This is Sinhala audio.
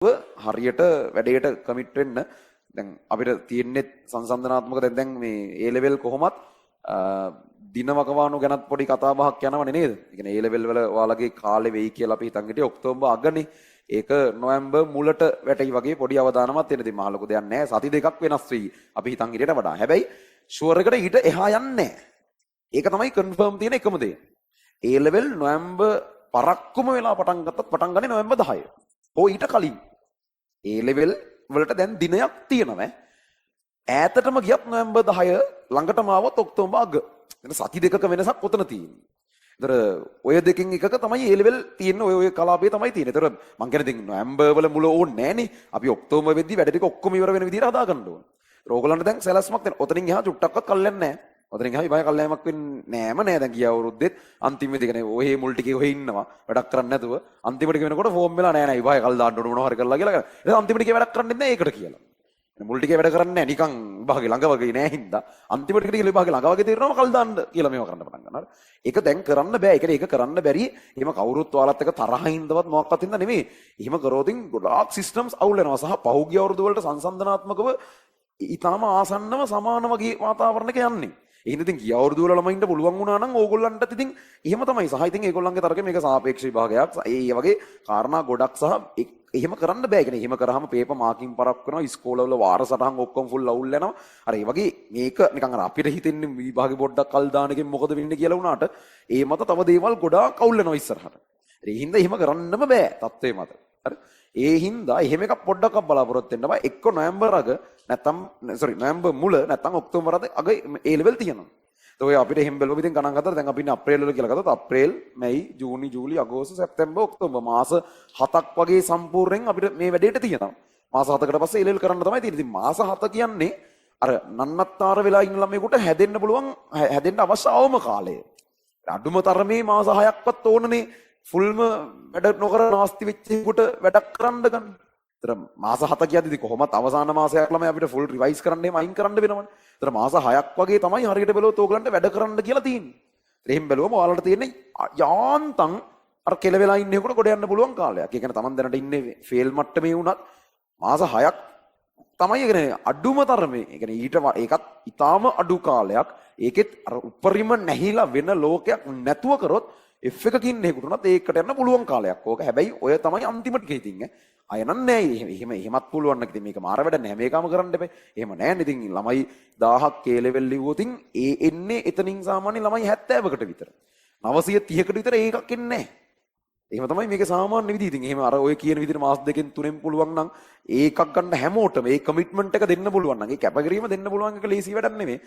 හරියට වැඩේට කමිට් වෙන්න දැන් අපිට තියෙන්නේ සංසන්දනාත්මක දැන් මේ A level කොහොමත් දින වකවානු ගැනත් පොඩි කතා බහක් යනවනේ නේද? ඒ කියන්නේ A level වල ඔයාලගේ කාලේ වෙයි කියලා අපි හිතන් හිටියේ ඔක්තෝබර් අගනේ. ඒක නොවැම්බර් මුලට වැටෙයි වගේ පොඩි අවදානමක් තියෙන. ඉතින් මහ ලොකු දෙයක් නැහැ. සති දෙකක් වෙනස් වෙයි. අපි හිතන් හිටියට වඩා. හැබැයි ෂුවර් එකට ඊට එහා යන්නේ නැහැ. ඒක තමයි කන්ෆර්ම් තියෙන එකම දේ. A level නොවැම්බර් පරක්කුම වෙලා පටන් ගත්තත් පටන් ගන්නේ නොවැම්බර් 10. ඕ ඊට කලින් A level වලට දැන් දිනයක් තියෙනවා. ඈතටම ගියත් නොවැම්බර් 10 ළඟටම ආවොත් ඔක්තෝබර් අග. එතන සති දෙකක වෙනසක් ඔතන තියෙන්නේ. ඒතර ඔය දෙකෙන් එකක තමයි A level තියෙන්නේ ඔය කලාපයේ තමයි තියෙන්නේ. ඒතර මං කියන්නේ ඉතින් නොවැම්බර් වල මුල ඕනේ නැහනේ. අපි ඔක්තෝබර් වෙද්දි වැඩ ටික ඔක්කොම ඉවර වෙන විදිහට හදා ගන්න ඕනේ. ඒතර ඕගොල්ලන්ට දැන් සැලැස්මක් තියෙනවා. ඔතනින් එහා චුට්ටක්වත් කල්යන්නේ නැහැ. ඔතනින් එහා ඉබය කල්යෑමක් වෙන්නේ නෑම නෑ. දැන් ගිය අවුරුද්දෙත් අන්තිම වෙදි කියන්නේ ඔහේ මුල් ටිකේ ඔහේ ඉන්නවා. වැඩක් කරන්නේ නැතුව අන්තිමට වෙනකොට ෆෝම් වෙලා නෑ නෑ ඉබය කල් දාන්න ඕන මොනවා හරි කරලා කියලා. ඒක අන්තිමට ටිකේ වැඩක් කරන්නේ නැහැ ඒකට කියලා. මුල් ටිකේ වැඩ කරන්නේ නැහැ නිකන් විභාගේ ළඟ වගේ නෑ හින්දා අන්තිමට ටික විභාගේ ළඟ වගේ තීරණම කල් දාන්න කියලා මේව කරන්න පටන් ගන්නවා. ඒක දැන් කරන්න බෑ. ඒ කියන්නේ ඒක කරන්න බැරි. එහෙම කවුරුත් ඔයාලත් එක්ක තරහින්දවත් මොකක්වත් හින්දා නෙමෙයි. එහෙම කරොතින් ගොඩාක් සිස්ටම්ස් අවුල් වෙනවා. සහ පහුගිය අවුරුදු වලට සංසන්දනාත්මකව ඊටාම ආසන්නව සමාන වගේ වාතාවරණයක යන්නේ. එහෙනම් ඉතින් ගිය අවුරුදු වල ළමයින්ට පුළුවන් වුණා නම් ඕගොල්ලන්ටත් ඉතින් එහෙම තමයි. සහ ඉතින් ඒගොල්ලන්ගේ තරකේ මේක සාපේක්ෂ විභාගයක්. ඒ වගේ කාරණා ගොඩක් සහ එහෙම කරන්න බෑ. කියන්නේ එහෙම කරාම පේපර් මාකින් පරක් වෙනවා. ඉස්කෝලවල වාර සටහන් ඔක්කොම ෆුල් අවුල් වෙනවා. අර ඒ වගේ මේක නිකන් අර අපිට හිතෙන්නේ විභාගෙ පොඩ්ඩක් කල් දාන එකෙන් මොකද වෙන්නේ කියලා වුණාට ඒ මත තව දේවල් ගොඩාක් අවුල් වෙනවා ඉස්සරහට. ඒ හින්දා එහෙම කරන්නම බෑ තත්ත්වේ මත. හරි. ඒ හින්දා එහෙම එකක් පොඩ්ඩක් බලාපොරොත්තු වෙන්න බෑ. එක්ක නොවැම්බර් අග නැත්තම් නොවැම්බර් මුල නැත්තම් ඔක්තෝබර් අග A level තියෙනවා. ඔය අපිට එහෙම බැලුවම ඉතින් ගණන් ගත්තා. දැන් අපි ඉන්නේ අප්‍රේල් වල කියලා ගත්තොත් අප්‍රේල්, මැයි, ජූනි, ජූලි, අගෝස්තු, සැප්තැම්බර්, ඔක්තෝබර් මාස 7ක් වගේ සම්පූර්ණයෙන් අපිට මේ වැඩේට තියෙනවා. මාස 7කට පස්සේ A level කරන්න තමයි තියෙන්නේ. ඉතින් මාස 7 කියන්නේ අර නන්නත්තර වෙලා ඉන්න ළමයෙකුට හැදෙන්න පුළුවන් හැදෙන්න අවශ්‍ය අවම කාලය. අඩුම තරමේ මාස 6ක්වත් ඕනනේ ෆුල්ම වැඩ නොකර නාස්ති වෙච්ච එකට වැඩක් කරන්න ගන්න. ඒතර මාස 7 කියද්දි කොහොමත් අවසාන මාසයක් ළමයි අපිට ෆුල් රිවයිස් කරන්න එහෙම අයින් කරන්න වෙනවනේ. ඒතර මාස 6ක් වගේ තමයි හරියට බැලුවොත් ඕගලන්ට වැඩ කරන්න කියලා තියෙන්නේ. එහෙම බැලුවම ඔයාලට තියෙන්නේ යාන්තම් අර කෙල වෙලා ඉන්නේකොට ගොඩ යන්න පුළුවන් කාලයක්. ඒ කියන්නේ Taman දැනට ඉන්නේ ෆේල් මට්ටමේ වුණත් මාස 6ක් තමයි කියන්නේ අඩුම තරමේ. ඒ කියන්නේ ඊට ඒකත් ඊටාම අඩු කාලයක්. ඒකෙත් අර උපරිම නැහිලා වෙන ලෝකයක් නැතුව කරොත් F එකකින් නේකට උනත් ඒකට යන්න පුළුවන් කාලයක්. ඕක හැබැයි ඔය තමයි අන්තිම ටික ඉතින් අය නෑ එහෙමත් පුළුවන් නම් ඉතින් මේක මාර වැඩ නෑ මේකම කරන්න එපා. එහෙම නෑනේ ඉතින් ළමයි 1000ක් K level ලිව්වොතින් ඒ එන්නේ එතනින් සාමාන්‍ය ළමයි 70කට විතර. 930කට විතර ඒකක් එන්නේ නෑ. එහෙම තමයි මේක සාමාන්‍ය විදිහ. ඉතින් එහෙම අර ඔය කියන විදිහට මාස දෙකෙන් තුනෙන් පුළුවන් නම් ඒකක් ගන්න හැමෝටම ඒ කමිට්මන්ට් එක දෙන්න පුළුවන් නම් ඒ කැපකිරීම දෙන්න පුළුවන් එක ලේසි වැඩක් නෙමෙයි.